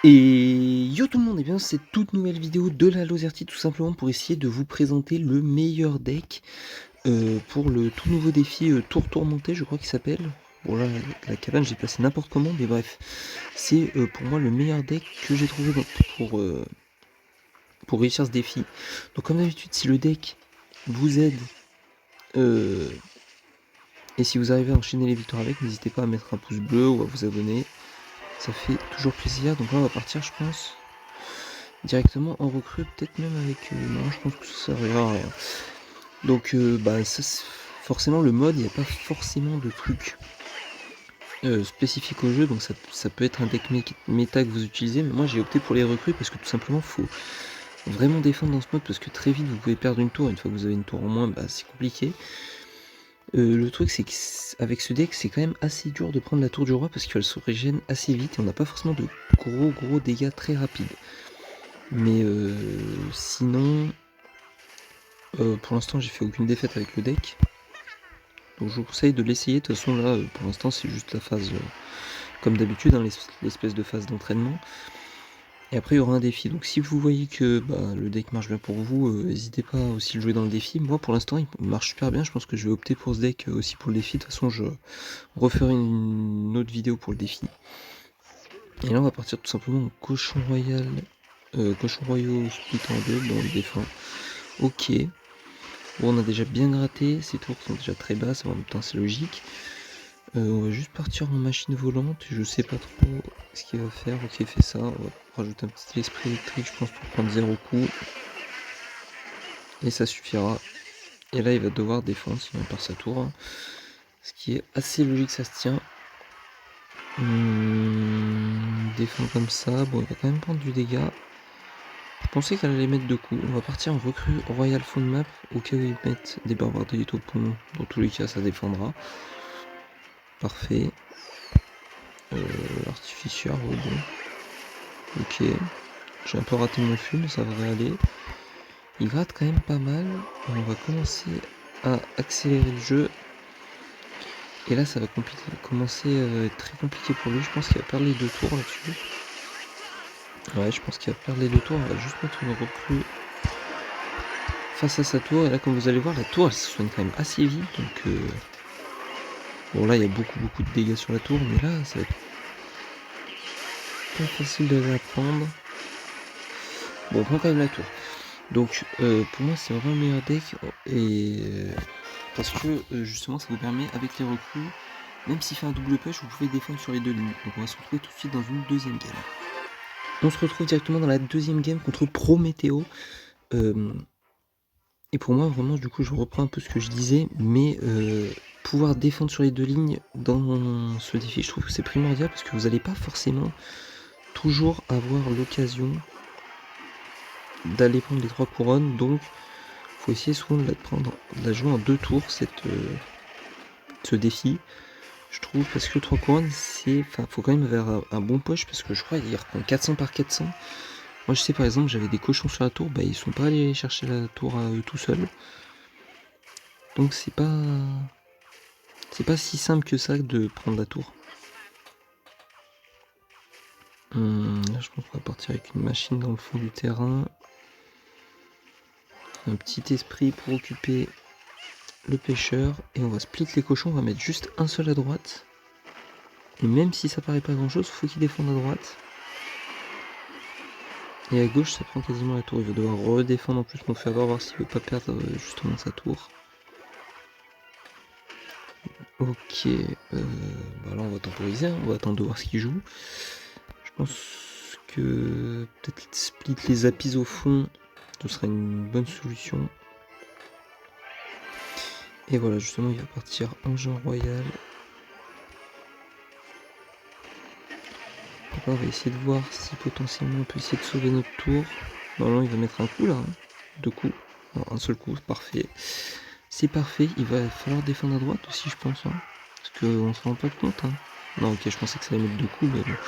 Et yo tout le monde, et bien c'est toute nouvelle vidéo de la Lozerty tout simplement pour essayer de vous présenter le meilleur deck pour le tout nouveau défi Tour Tourmenté, je crois qu'il s'appelle. Bon là la cabane j'ai placé n'importe comment, mais bref, c'est pour moi le meilleur deck que j'ai trouvé pour réussir ce défi. Donc comme d'habitude, si le deck vous aide et si vous arrivez à enchaîner les victoires avec, n'hésitez pas à mettre un pouce bleu ou à vous abonner, ça fait toujours plaisir. Donc là on va partir, je pense, directement en recrue, peut-être même avec... non, je pense que ça servira à rien. Donc bah ça, forcément le mode, il n'y a pas forcément de trucs spécifiques au jeu, donc ça peut être un deck méta que vous utilisez, mais moi j'ai opté pour les recrues parce que tout simplement faut vraiment défendre dans ce mode, parce que très vite vous pouvez perdre une tour, une fois que vous avez une tour en moins, bah c'est compliqué. Le truc c'est qu'avec ce deck c'est quand même assez dur de prendre la tour du roi, parce qu'elle se régène assez vite et on n'a pas forcément de gros dégâts très rapides. Mais sinon, pour l'instant j'ai fait aucune défaite avec le deck. Donc je vous conseille de l'essayer, de toute façon là pour l'instant c'est juste la phase comme d'habitude, hein, l'espèce de phase d'entraînement. Et après il y aura un défi, donc si vous voyez que le deck marche bien pour vous, n'hésitez pas aussi à le jouer dans le défi. Moi pour l'instant il marche super bien, je pense que je vais opter pour ce deck aussi pour le défi. De toute façon je referai une autre vidéo pour le défi. Et là on va partir tout simplement en cochon royal, cochon royaux split en deux, bon on le défend. Ok. Bon, on a déjà bien gratté, ces tours sont déjà très basses, en même temps c'est logique. On va juste partir en machine volante, je sais pas trop ce qu'il va faire. Ok, il fait ça, on va rajouter un petit esprit électrique, je pense, pour prendre 0 coup. Et ça suffira. Et là il va devoir défendre, sinon il perd sa tour. Hein. Ce qui est assez logique, ça se tient. Défendre comme ça, bon il va quand même prendre du dégât. Je pensais qu'elle allait mettre 2 coups. On va partir en recrue Royal Fond Map, au cas où ils mettent des barbares de pont. Dans tous les cas ça défendra. Parfait. Artificiaire, ouais, bon. Ok. J'ai un peu raté mon feu, mais ça devrait aller. Il gratte quand même pas mal. On va commencer à accélérer le jeu. Et là, ça va commencer à être très compliqué pour lui. Je pense qu'il va perdre les 2 tours là-dessus. Ouais, je pense qu'il va perdre les 2 tours. On va juste mettre une recrue face à sa tour. Et là, comme vous allez voir, la tour, elle se soigne quand même assez vite. Donc, bon, là, il y a beaucoup de dégâts sur la tour. Mais là, ça va être pas facile de la prendre. Bon, on prend quand même la tour. Donc pour moi c'est vraiment le meilleur deck, et parce que justement ça vous permet avec les recrues, même s'il fait un double pêche, vous pouvez défendre sur les 2 lignes. Donc on va se retrouver tout de suite dans une deuxième game. On se retrouve directement dans la deuxième game contre Prométhéo. Et pour moi vraiment du coup je reprends un peu ce que je disais, mais pouvoir défendre sur les 2 lignes dans ce défi, je trouve que c'est primordial, parce que vous n'allez pas forcément toujours avoir l'occasion d'aller prendre les 3 couronnes, donc faut essayer souvent de la jouer en 2 tours ce défi, je trouve, parce que 3 couronnes c'est. Enfin, faut quand même avoir un bon push, parce que je crois qu'il reprend 400 par 400. Moi je sais par exemple, j'avais des cochons sur la tour, bah ils sont pas allés chercher la tour à eux tout seuls. Donc c'est pas si simple que ça de prendre la tour. Là je pense qu'on va partir avec une machine dans le fond du terrain. Un petit esprit pour occuper le pêcheur, et on va split les cochons, on va mettre juste un seul à droite. Et même si ça paraît pas grand chose, faut qu'il défende à droite. Et à gauche ça prend quasiment la tour, il va devoir redéfendre en plus mon faveur, voir s'il veut pas perdre justement sa tour. Ok, bah là on va temporiser, hein. On va attendre de voir ce qu'il joue. Je pense que peut-être split les apis au fond, ce sera une bonne solution. Et voilà, justement il va partir engin royal. On va essayer de voir si potentiellement on peut essayer de sauver notre tour. Normalement il va mettre un coup là, hein. 2 coups, non, un seul coup, parfait. C'est parfait, il va falloir défendre à droite aussi je pense, hein, parce qu'on se rend pas compte. Hein. Non ok, je pensais que ça allait mettre 2 coups, mais bon.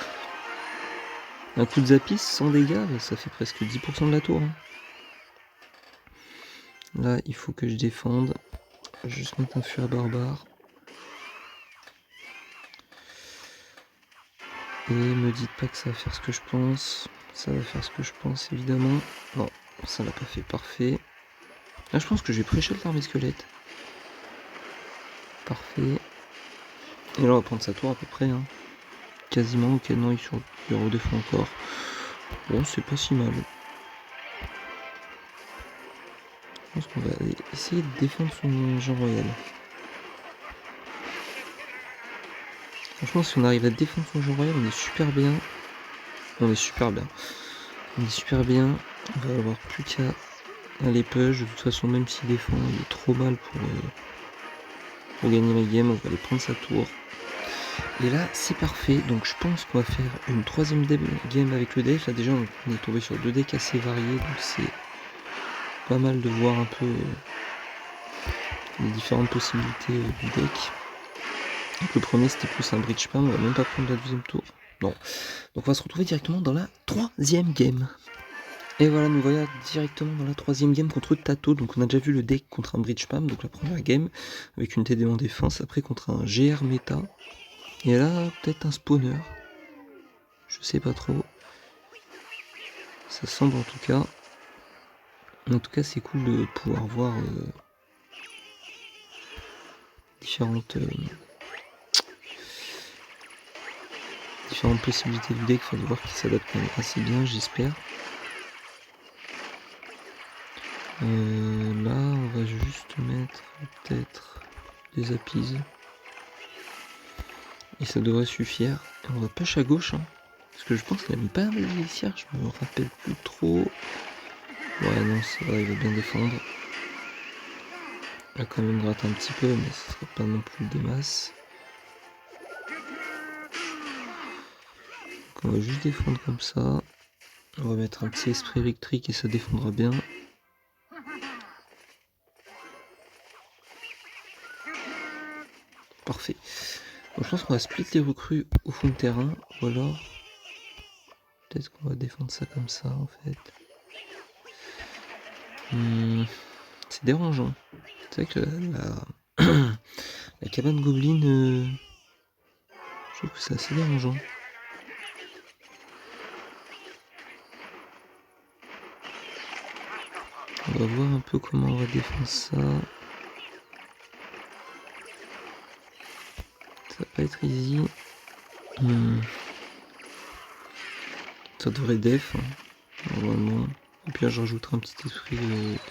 Un coup de zapis sans dégâts, ça fait presque 10% de la tour. Hein. Là il faut que je défende, je vais juste mettre un feu à barbare. Et me dites pas que ça va faire ce que je pense. Ça va faire ce que je pense, évidemment. Non, ça l'a pas fait, parfait. Là, je pense que j'ai pré-shot l'armée squelette. Parfait. Et là, on va prendre sa tour à peu près. Hein. Quasiment, ok, non, il redéfend encore. Bon, c'est pas si mal. Je pense qu'on va essayer de défendre son Jean Royal. Franchement, si on arrive à défendre son Jean Royal, on est super bien. On est super bien. On est super bien. On va avoir plus qu'à aller push. De toute façon, même s'il défend, il est trop mal pour gagner la game. On va aller prendre sa tour. Et là, c'est parfait. Donc, je pense qu'on va faire une troisième game avec le deck. Là, déjà, on est tombé sur 2 decks assez variés. Donc, c'est pas mal de voir un peu les différentes possibilités du deck. Donc, le premier, c'était plus un bridge spam. On va même pas prendre la deuxième tour. Non. Donc, on va se retrouver directement dans la troisième game. Et voilà, nous voilà directement dans la troisième game contre Tato. Donc on a déjà vu le deck contre un Bridge Spam, donc la première game, avec une TD en défense, après contre un GR méta. Et là, peut-être un spawner. Je sais pas trop. Ça semble en tout cas. En tout cas, c'est cool de pouvoir voir différentes possibilités du deck. Il faut voir qu'il s'adapte quand même assez bien, j'espère. Là, on va juste mettre peut-être des appises. Et ça devrait suffire. Et on va push à gauche. Hein, parce que je pense qu'il a mis pas mal d'élixir. Je me rappelle plus trop. Ouais, non, ça va, il va bien défendre. Il va quand même gratter un petit peu, mais ce sera pas non plus des masses. Donc on va juste défendre comme ça. On va mettre un petit esprit électrique et ça défendra bien. Parfait. Donc je pense qu'on va split les recrues au fond de terrain. Ou alors, peut-être qu'on va défendre ça comme ça en fait. C'est dérangeant. C'est vrai que la cabane goblin, je trouve que c'est assez dérangeant. On va voir un peu comment on va défendre ça. Ça va pas être easy. Ça devrait def, hein, normalement. Et puis là, je rajouterai un petit esprit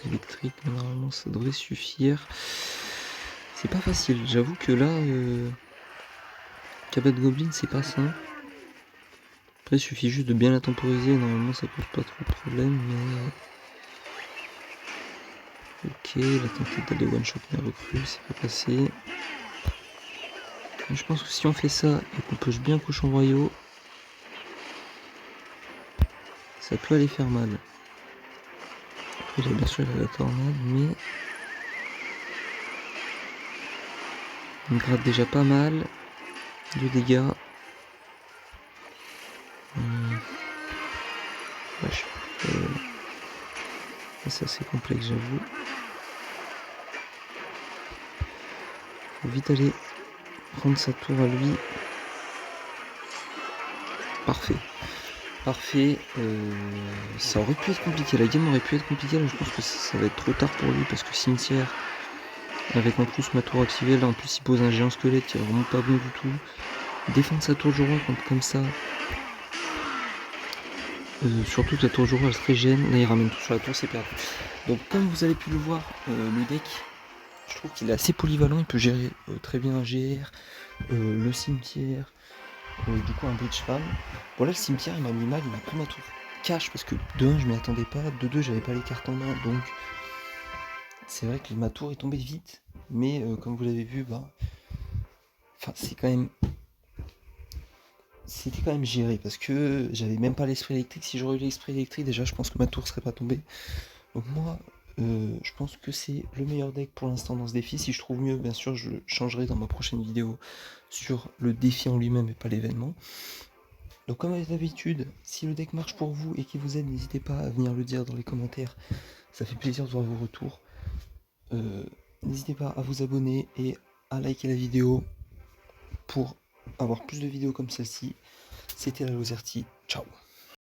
électrique. Mais normalement, ça devrait suffire. C'est pas facile. J'avoue que là, cabane goblin, c'est pas simple. Après, il suffit juste de bien la temporiser. Normalement, ça pose pas trop de problème. Mais ok, la tentative d'aller one shot mes recrues, c'est pas passé. Je pense que si on fait ça et qu'on push bien cochon royaux, ça peut aller faire mal. Après, bien sûr, il a la tornade, mais on gratte déjà pas mal de dégâts. Wesh. C'est assez complexe, j'avoue. Faut vite aller prendre sa tour à lui. Parfait. Parfait. Ça aurait pu être compliqué. La game aurait pu être compliquée. Là, je pense que ça va être trop tard pour lui parce que cimetière, avec en plus ma tour activée, là en plus il pose un géant squelette qui est vraiment pas bon du tout. Défendre sa tour de roi comme ça. Surtout que la tour de roi elle se régène. Là il ramène tout sur la tour, c'est perdu. Donc comme vous avez pu le voir, le deck, je trouve qu'il est assez polyvalent. Il peut gérer très bien un GR, le cimetière. Du coup un bridge spam. Bon là le cimetière il m'a mis mal, il m'a pris ma tour cash parce que de 1 je m'y attendais pas, de 2 j'avais pas les cartes en main, donc c'est vrai que ma tour est tombée vite, mais comme vous l'avez vu, enfin c'était quand même géré parce que j'avais même pas l'esprit électrique. Si j'aurais eu l'esprit électrique déjà je pense que ma tour serait pas tombée. Donc moi je pense que c'est le meilleur deck pour l'instant dans ce défi. Si je trouve mieux bien sûr je changerai dans ma prochaine vidéo sur le défi en lui-même et pas l'événement. Donc comme d'habitude, si le deck marche pour vous et qu'il vous aide, n'hésitez pas à venir le dire dans les commentaires. Ça fait plaisir de voir vos retours. N'hésitez pas à vous abonner et à liker la vidéo pour avoir plus de vidéos comme celle-ci. c'était la Lozerty, ciao.